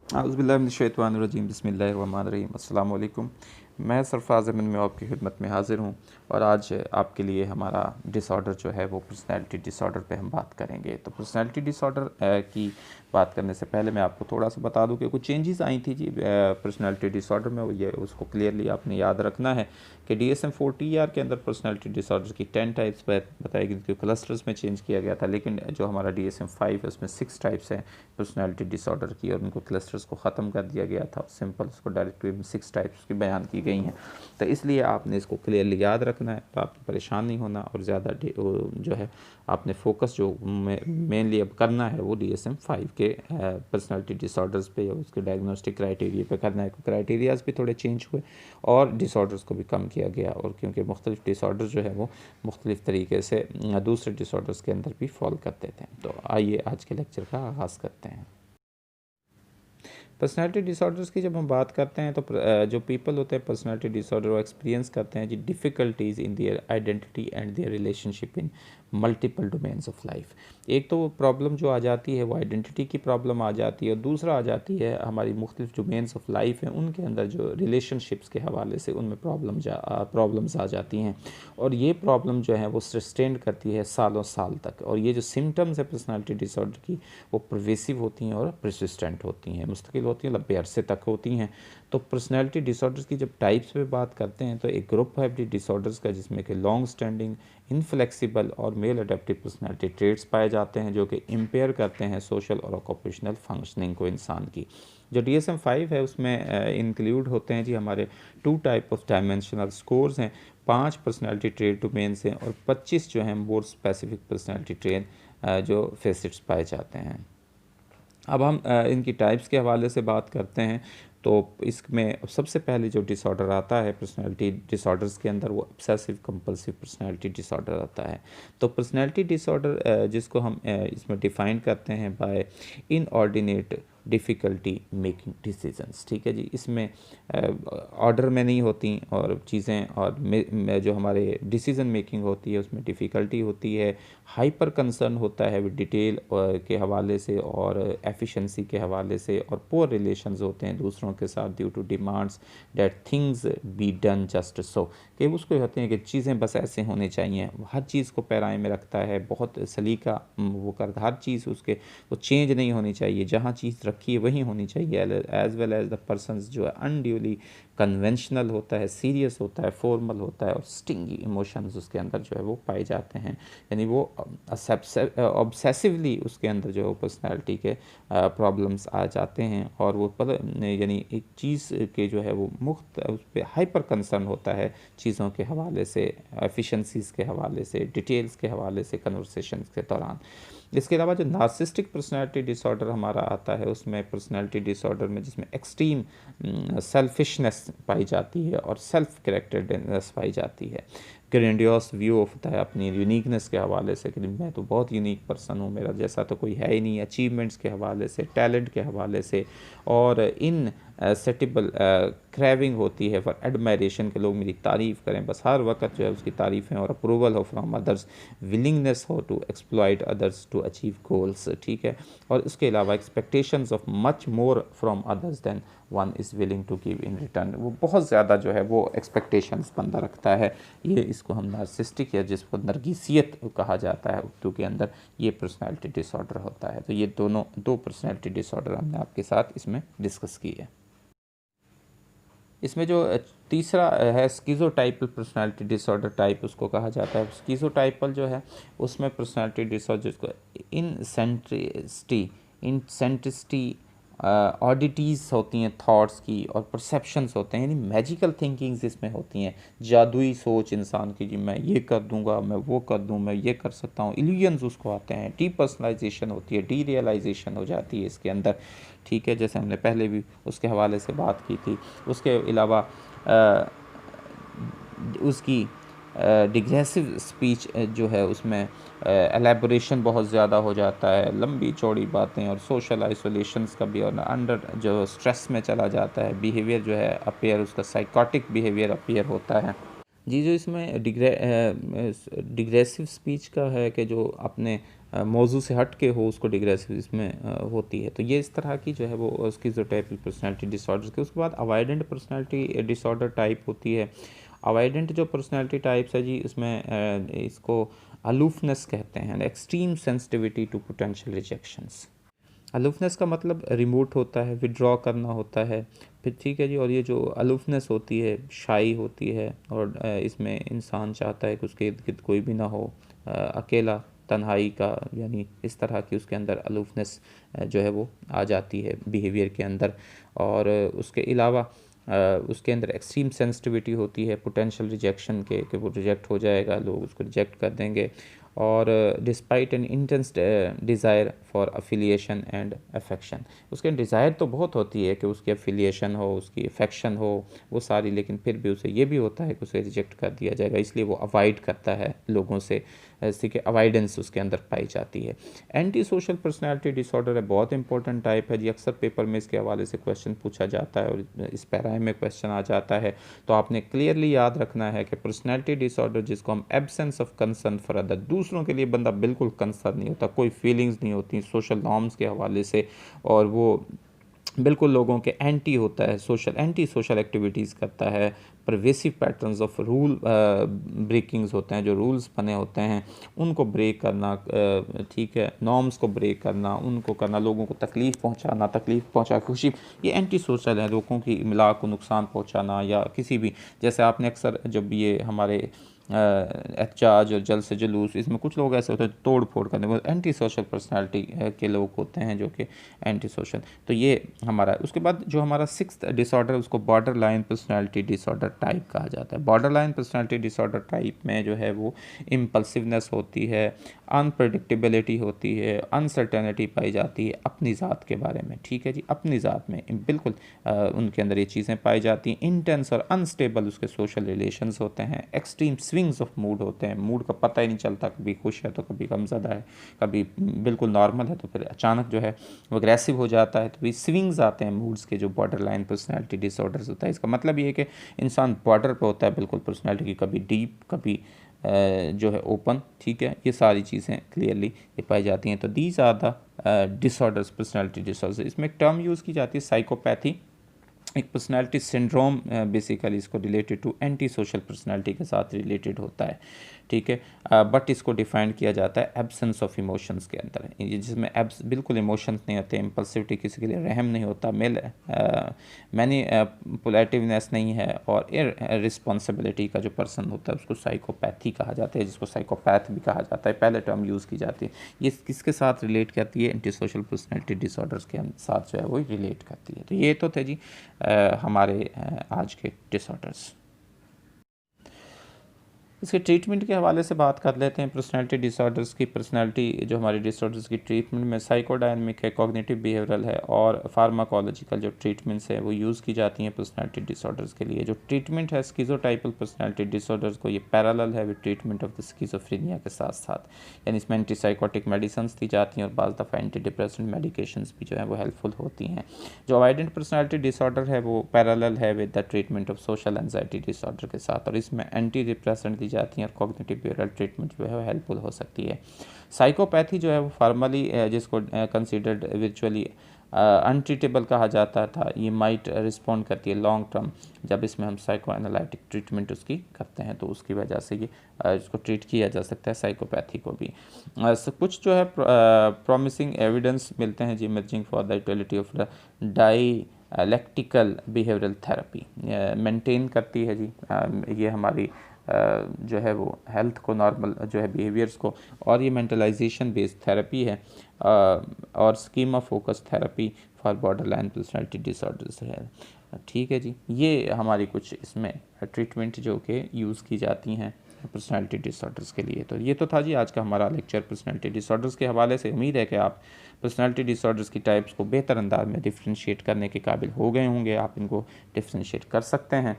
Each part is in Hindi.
औज़ुबिल्लाहिमिनश्शैतानिर्रजीम बिस्मिल्लाहिर्रहमानिर्रहीम अस्सलामु अलैकुम। मैं सरफ़राज़ अहमद में आपकी खिदमत में हाज़िर हूँ और आज आपके लिए हमारा डिसऑर्डर जो है वो पर्सनैलिटी डिसऑर्डर पे हम बात करेंगे। तो पर्सनैलिटी डिसऑर्डर की बात करने से पहले मैं आपको थोड़ा सा बता दूं कि कुछ चेंजेस आई थी जी पर्सनैलिटी डिसऑर्डर में। ये उसको क्लियरली आपने याद रखना है कि DSM-4TR के अंदर पर्सनैलिटी डिसऑर्डर की 10 टाइप्स बताई गई थी, क्लस्टर्स में चेंज किया गया था। लेकिन जो हमारा DSM-5 है उसमें 6 टाइप्स हैं पर्सनैलिटी डिसऑर्डर की और उनको क्लस्टर्स को ख़त्म कर दिया गया था। सिंपल उसको डायरेक्टरी में 6 टाइप्स की बयान की गई हैं। तो इसलिए आपने इसको क्लियरली याद रखना है, तो आपको परेशान नहीं होना और ज़्यादा जो है आपने फोकस जो मेनली अब करना है वो DSM-5 के पर्सनैलिटी डिसऑर्डर्स पे या उसके डायग्नोस्टिक क्राइटेरिया पे करना है। क्राइटेरियाज भी थोड़े चेंज हुए और डिसऑर्डर्स को भी कम किया गया, और क्योंकि मुख्तलिफ डिसऑर्डर जो है वो मुख्तलिफ तरीके से दूसरे डिसऑर्डर्स के अंदर भी फॉल करते थे। तो आइए आज के लेक्चर का आगाज़ करते हैं। पर्सनैलिटी डिसऑर्डर्स की जब हम बात करते हैं तो जो पीपल होते हैं पर्सनैलिटी डिसऑर्डर वो एक्सपीरियंस करते हैं जी difficulties in their identity and their relationship in multiple domains of life. एक तो वो प्रॉब्लम जो आ जाती है वो आइडेंटिटी की प्रॉब्लम आ जाती है, और दूसरा आ जाती है हमारी मुख्तलिफ डोमेन्स ऑफ लाइफ हैं उनके अंदर जो रिलेशनशिप्स के हवाले से उनमें प्रॉब्लम्स आ जाती हैं, और ये प्रॉब्लम जो है वो सस्टेंड करती है सालों साल तक। और ये जो सिम्टम्स है पर्सनैलिटी डिसऑर्डर की वो परवेसिव होती हैं और परसिस्टेंट होती हैं, मुस्तकिल होती हैं, लंबे अरसे तक होती हैं। तो पर्सनैलिटी डिसऑर्डर्स की जब टाइप्स पे बात करते हैं तो एक ग्रुप है डिसऑर्डर्स का जिसमें कि लॉन्ग स्टैंडिंग, इनफ्लेक्सिबल और मेल अडेप्टिव पर्सनैलिटी ट्रेट्स पाए जाते हैं जो कि इम्पेयर करते हैं सोशल और ऑक्यूपेशनल फंक्शनिंग को इंसान की। जो DSM-5 है उसमें इंक्लूड होते हैं जी हमारे 2 टाइप ऑफ डायमेंशनल स्कोर्स हैं, 5 पर्सनैलिटी ट्रेट डोमेन्स हैं और 25 जो हैं मोर स्पेसिफिक पर्सनैलिटी ट्रेट जो फेसिट्स पाए जाते हैं। अब हम इनकी टाइप्स के हवाले से बात करते हैं। तो इसमें सबसे पहले जो डिसऑर्डर आता है पर्सनैलिटी डिसऑर्डर्स के अंदर वो ऑब्सेसिव कंपल्सिव पर्सनैलिटी डिसऑर्डर आता है। तो पर्सनैलिटी डिसऑर्डर जिसको हम इसमें डिफ़ाइन करते हैं by inordinate difficulty making decisions. ठीक है जी, इसमें ऑर्डर में नहीं होती और चीज़ें, और जो हमारे डिसीज़न मेकिंग होती है उसमें डिफ़िकल्टी होती है, हाइपर कंसर्न होता है विद डिटेल के हवाले से और एफिशिएंसी के हवाले से, और पोअर रिलेशंस होते हैं दूसरों के साथ due to demands that things be done just so, कि उसको होते हैं कि चीज़ें बस ऐसे होनी चाहिए, हर चीज़ को पैराए में रखता है, बहुत सलीका वो करता, हर चीज़ उसके वो चेंज नहीं होनी चाहिए, जहाँ चीज़ रखी है वहीं होनी चाहिए। As well as the persons जो है अनड्यूली कन्वेंशनल होता है, सीरियस होता है, फॉर्मल होता है, और स्टिंगी इमोशंस उसके अंदर जो है वो पाए जाते हैं। यानी वो ऑब्सेसिवली उसके अंदर जो है पर्सनैलिटी के प्रॉब्लम्स आ जाते हैं, और वो यानी एक चीज़ के जो है वो उस पर हाइपर कंसर्न होता है चीज़ों के हवाले से, एफिशिएंसीज़ के हवाले से, डिटेल्स के हवाले से कन्वर्सेशन के दौरान। इसके अलावा जो नार्सिस्टिक पर्सनैलिटी डिसऑर्डर हमारा आता है उसमें पर्सनैलिटी डिसऑर्डर में जिसमें एक्सट्रीम सेल्फिशनेस पाई जाती है और सेल्फ करेक्टेडनेस पाई जाती है। ग्रैंडियोस व्यू होता है अपनी यूनिकनेस के हवाले से कि मैं तो बहुत यूनिक पर्सन हूँ, मेरा जैसा तो कोई है ही नहीं, अचीवमेंट्स के हवाले से, टैलेंट के हवाले से, और इन सेटिबल क्रेविंग होती है फॉर एडमायरेशन के लोग मेरी तारीफ़ करें, बस हर वक्त जो है उसकी तारीफ़ें, और अप्रूवल हो फ्रॉम अदर्स, विलिंगनेस हो to exploit others to achieve goals. ठीक है, और इसके अलावा expectations of much more from others than one is willing to give in return, वो बहुत ज़्यादा जो है वो एक्सपेक्टेशंस बंदा रखता है। ये इसको हम नार्सिस्टिक या जिसको नरगिसियत कहा जाता है उर्दू के अंदर, ये पर्सनैलिटी डिसऑर्डर होता है। तो ये दो पर्सनैलिटी डिसऑर्डर हमने आपके साथ इसमें डिस्कस की है। इसमें जो तीसरा है स्किज़ोटाइपल पर्सनैलिटी डिसऑर्डर टाइप उसको कहा जाता है। स्किज़ोटाइपल जो है उसमें पर्सनैलिटी डिसऑर्डर को इनसेंट्रिसिटी ऑडिटीज़ होती हैं थॉट्स की, और परसेप्शंस होते हैं, यानी मैजिकल थिंकिंग्स इसमें होती हैं, जादुई सोच इंसान की, जी मैं ये कर दूंगा, मैं वो कर दूँ, मैं ये कर सकता हूँ, इल्यूजन्स उसको आते हैं, डीपर्सनलाइजेशन होती है, डी रियलाइजेशन हो जाती है इसके अंदर। ठीक है, जैसे हमने पहले भी उसके हवाले से बात की थी। उसके अलावा उसकी डिग्रेसिव स्पीच जो है उसमें एलेबोरेशन बहुत ज़्यादा हो जाता है, लंबी चौड़ी बातें, और सोशल आइसोलेशंस का भी, और अंडर जो स्ट्रेस में चला जाता है, बिहेवियर जो है अपीयर, उसका साइकोटिक बिहेवियर अपीयर होता है जी। जो इसमें डिग्रेसिव स्पीच का है कि जो अपने मौजू से हट के हो, उसको डिग्रेसिव इसमें होती है। तो ये इस तरह की जो है वो स्किज़ोटाइपल पर्सनैलिटी डिसऑर्डर्स के। उसके बाद अवॉइडेंट पर्सनैलिटी डिसऑर्डर टाइप होती है। अवॉइडेंट जो पर्सनैलिटी टाइप्स है जी, इसमें इसको अलूफनेस कहते हैं, extreme sensitivity to potential rejections. Aloofness का मतलब रिमोट होता है, विड्रॉ करना होता है फिर, ठीक है जी। और ये जो अलूफनेस होती है, शाई होती है, और इसमें इंसान चाहता है कि उसके इर्द गिर्द कोई भी ना हो, अकेला, तन्हाई का, यानी इस तरह की उसके अंदर अलूफनेस जो है वो आ जाती है बिहेवियर के अंदर। और उसके अलावा उसके अंदर एक्सट्रीम सेंसिटिविटी होती है पोटेंशियल रिजेक्शन के, कि वो रिजेक्ट हो जाएगा, लोग उसको रिजेक्ट कर देंगे। और despite N intense desire for affiliation and affection, उसके डिज़ायर तो बहुत होती है कि उसकी अफिलिएशन हो, उसकी अफेक्शन हो, वो सारी, लेकिन फिर भी उसे ये भी होता है कि उसे रिजेक्ट कर दिया जाएगा, इसलिए वो अवॉइड करता है लोगों से, ऐसी कि अवॉइडेंस उसके अंदर पाई जाती है। एंटी सोशल पर्सनैलिटी डिसऑर्डर है, बहुत इंपॉर्टेंट टाइप है जी। अक्सर पेपर में इसके हवाले से क्वेश्चन पूछा जाता है और इस पैराए में क्वेश्चन आ जाता है। तो आपने क्लियरली याद रखना है कि पर्सनैलिटी डिसऑर्डर, जिसको हम absence of concern for other, दूसरों के लिए बंदा बिल्कुल कंसर्न नहीं होता, कोई फीलिंग्स नहीं होती सोशल नॉर्म्स के हवाले से, और वो बिल्कुल लोगों के एंटी होता है, एंटी सोशल एक्टिविटीज़ करता है। Pervasive patterns of rule breakings होते हैं, जो रूल्स बने होते हैं उनको ब्रेक करना, ठीक है, नॉर्म्स को ब्रेक करना, उनको करना, लोगों को तकलीफ़ पहुंचा खुशी, ये एंटी सोशल है। लोगों की इमला को नुकसान पहुंचाना, या किसी भी, जैसे आपने अक्सर जब ये हमारे एहतजाज और जल से जुलूस, इसमें कुछ लोग ऐसे होते हैं तोड़ फोड़ करने, वो एंटी सोशल पर्सनैलिटी के लोग होते हैं, जो कि एंटी सोशल। तो ये हमारा है। उसके बाद जो हमारा 6th डिसऑर्डर, उसको border line personality disorder type कहा जाता है। Border line personality disorder type में जो है वो इम्पल्सिवनेस होती है, अनप्रडिक्टेबिलिटी होती है, अनसर्टेनिटी पाई जाती है अपनी ज़ात के बारे में, ठीक है जी, अपनी ज़ात में बिल्कुल उनके अंदर ये चीज़ें पाई जाती हैं। इंटेंस और अनस्टेबल उसके सोशल रिलेशंस होते हैं। एक्सट्रीम स्विंग्स ऑफ मूड होते हैं, मूड का पता ही नहीं चलता, कभी खुश है तो कभी गमज़दा है, कभी बिल्कुल नॉर्मल है तो फिर अचानक जो है वो अग्रेसिव हो जाता है। तो भी स्विंग्स आते हैं मूड्स के, जो बॉर्डर लाइन पर्सनैलिटी डिसऑर्डर्स होता है। इसका मतलब ये है कि इंसान बॉर्डर पर होता है बिल्कुल पर्सनैलिटी की, कभी डीप, कभी जो है ओपन, ठीक है, ये सारी चीज़ें क्लियरली ये पाई जाती हैं। तो these are the disorders, personality disorders. इसमें एक टर्म यूज़ की जाती है साइकोपैथी, एक पर्सनैलिटी सिंड्रोम, बेसिकली इसको related to anti social personality के साथ रिलेटेड होता है, ठीक है। बट इसको डिफाइन किया जाता है एब्सेंस ऑफ इमोशंस के अंदर, जिसमें बिल्कुल इमोशंस नहीं होते, इम्पल्सिविटी, किसी के लिए रहम नहीं होता, मैनिपुलेटिवनेस नहीं है, और रिस्पॉन्सिबिलिटी का जो पर्सन होता है उसको साइकोपैथी कहा जाता है, जिसको साइकोपैथ भी कहा जाता है, पहले टर्म यूज़ की जाती है। ये किसके साथ रिलेट करती है? एंटी सोशल पर्सनैलिटी डिसऑर्डर्स के साथ जो है वो रिलेट करती है। तो ये तो थे जी हमारे आज के डिसऑर्डर्स। इसके ट्रीटमेंट के हवाले से बात कर लेते हैं। पर्सनैलिटी डिसऑर्डर्स की, पर्सनैलिटी जो हमारी डिसऑर्डर्स की ट्रीटमेंट में साइकोडायनेमिक है, कॉग्निटिव बिहेवियरल है, और फार्माकोलॉजिकल जो ट्रीटमेंट्स है वो यूज़ की जाती हैं पर्सनैलिटी डिसऑर्डर्स के लिए। जो ट्रीटमेंट है स्किज़ोटाइपल पर्सनैलिटी डिसऑर्डर्स को, ये पैरेलल है with treatment of the schizophrenia के साथ साथ, यानी इसमें एंटीसाइकोटिक मेडिसिन दी जाती हैं और बाज़ दफ़ा एंटी डिप्रेसेंट मेडिकेशंस भी जो है वो हेल्पफुल होती हैं। जो अवॉइडेंट पर्सनैलिटी डिसऑर्डर है वो पैरेलल है with the treatment of social anxiety disorder के साथ, और इसमें एंटी डिप्रेसेंट जाती हैं और कॉग्निटिव बिहेवियरल ट्रीटमेंट जो है वो हेल्पफुल हो सकती है। साइकोपैथी जो है वो फार्मली जिसको कंसीडर्ड विचुअली अनट्रीटेबल कहा जाता था, ये माइट रिस्पॉन्ड करती है लॉन्ग टर्म, जब इसमें हम साइको एनालिटिक ट्रीटमेंट उसकी करते हैं, तो उसकी वजह से ये इसको ट्रीट किया जा सकता है साइकोपैथी को भी। कुछ जो है प्रॉमिसिंग एविडेंस मिलते हैं जी emerging for the utility of dialectical behavioural therapy, maintain करती है जी ये हमारी जो है वो हेल्थ को, नॉर्मल जो है बिहेवियर्स को, और ये मेंटलाइजेशन बेस्ड थेरेपी है और schema focus therapy for border line personality disorders है, ठीक है जी। ये हमारी कुछ इसमें ट्रीटमेंट जो कि यूज़ की जाती हैं पर्सनैलिटी डिसऑर्डर्स के लिए। तो ये तो था जी आज का हमारा लेक्चर पर्सनैलिटी डिसऑर्डर्स के हवाले से। उम्मीद है कि आप पर्सनैलिटी डिसऑर्डर्स की टाइप्स को बेहतर अंदाज में डिफ्रेंशिएट करने के काबिल हो गए होंगे, आप इनको डिफ्रेंशिएट कर सकते हैं।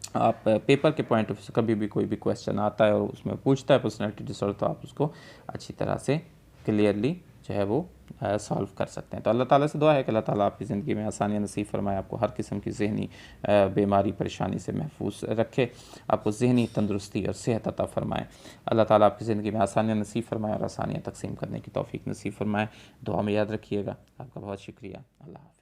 आप पेपर के पॉइंट ऑफ व्यू से कभी भी कोई भी क्वेश्चन आता है और उसमें पूछता है पर्सनैलिटी डिसऑर्डर, तो आप उसको अच्छी तरह से क्लियरली जो है वो सॉल्व कर सकते हैं। तो अल्लाह ताला से दुआ है कि अल्लाह ताला आपकी ज़िंदगी में आसानियाँ नसीब फरमाए, आपको हर किस्म की ज़हनी बीमारी परेशानी से महफूज रखे, आपको ज़हनी तंदुरुस्ती और सेहत अता फ़रमाए। अल्लाह ताला आपकी ज़िंदगी में आसानियाँ नसीब फरमाए और आसानियाँ तकसीम करने की तौफ़ीक नसीब फरमाए। दुआ में याद रखिएगा। आपका बहुत शुक्रिया। अल्लाह हाफ़िज़।